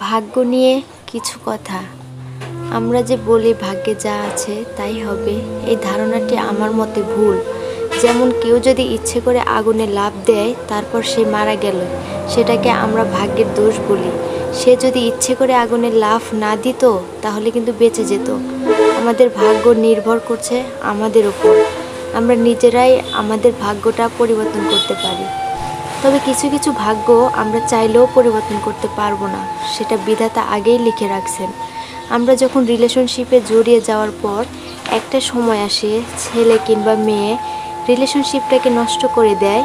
ভাগ্য নিয়ে কিছু কথা। আমরা যে বলি ভাগ্যে যা আছে তাই হবে, এই ধারণাটি আমার মতে ভুল। যেমন কেউ যদি ইচ্ছে করে আগুনে লাফ দেয় তারপর সে মারা গেল, সেটাকে আমরা ভাগ্যের দোষ বলি। সে যদি ইচ্ছে করে আগুনে লাফ না দিত তাহলে কিন্তু বেঁচে যেত। আমাদের ভাগ্য নির্ভর করছে আমাদের উপর। আমরা নিজেরাই আমাদের ভাগ্যটা পরিবর্তন করতে পারি। তবে কিছু কিছু ভাগ্য আমরা চাইলেও পরিবর্তন করতে পারবো না, সেটা বিধাতা আগেই লিখে রাখছেন। আমরা যখন রিলেশনশিপে জড়িয়ে যাওয়ার পর একটা সময় আসে, ছেলে কিংবা মেয়ে রিলেশনশিপটাকে নষ্ট করে দেয়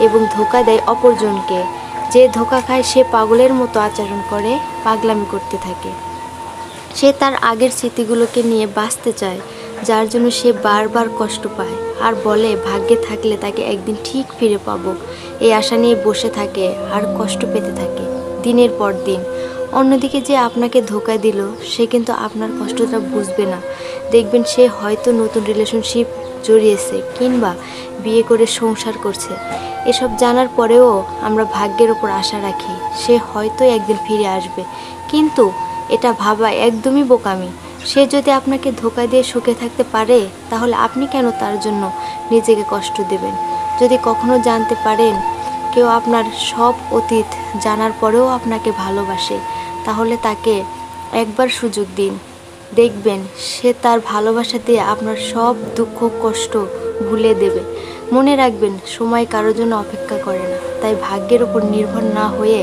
এবং ধোঁকা দেয় অপরজনকে। যে ধোঁকা খায় সে পাগলের মতো আচরণ করে, পাগলামি করতে থাকে। সে তার আগের স্মৃতিগুলোকে নিয়ে বাঁচতে চায়, যার জন্য সে বারবার কষ্ট পায় আর বলে ভাগ্যে থাকলে তাকে একদিন ঠিক ফিরে পাবো। এই আশা নিয়ে বসে থাকে আর কষ্ট পেতে থাকে দিনের পর দিন। অন্যদিকে যে আপনাকে ধোঁকা দিল সে কিন্তু আপনার কষ্টটা বুঝবে না। দেখবেন সে হয়তো নতুন রিলেশনশিপ জড়িয়েছে কিংবা বিয়ে করে সংসার করছে। এসব জানার পরেও আমরা ভাগ্যের ওপর আশা রাখি সে হয়তো একদিন ফিরে আসবে, কিন্তু এটা ভাবা একদমই বোকামি। সে যদি আপনাকে ধোঁকা দিয়ে সুখে থাকতে পারে তাহলে আপনি কেন তার জন্য নিজেকে কষ্ট দেবেন? যদি কখনো জানতে পারেন কেউ আপনার সব অতীত জানার পরেও আপনাকে ভালোবাসে, তাহলে তাকে একবার সুযোগ দিন। দেখবেন সে তার ভালোবাসা দিয়ে আপনার সব দুঃখ কষ্ট ভুলে দেবে। মনে রাখবেন, সময় কারোর জন্য অপেক্ষা করে না। তাই ভাগ্যের উপর নির্ভর না হয়ে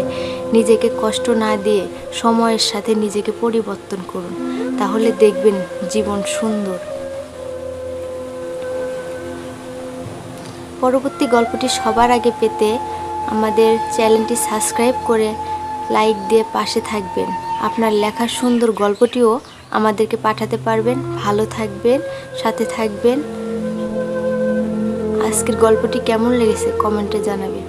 নিজেকে কষ্ট না দিয়ে সময়ের সাথে নিজেকে পরিবর্তন করুন, তাহলে দেখবেন জীবন সুন্দর। পরবর্তী গল্পটি সবার আগে পেতে আমাদের চ্যানেলটি সাবস্ক্রাইব করে লাইক দিয়ে পাশে থাকবেন। আপনার লেখার সুন্দর গল্পটিও আমাদেরকে পাঠাতে পারবেন। ভালো থাকবেন, সাথে থাকবেন। আজকের গল্পটি কেমন লেগেছে কমেন্টে জানাবেন।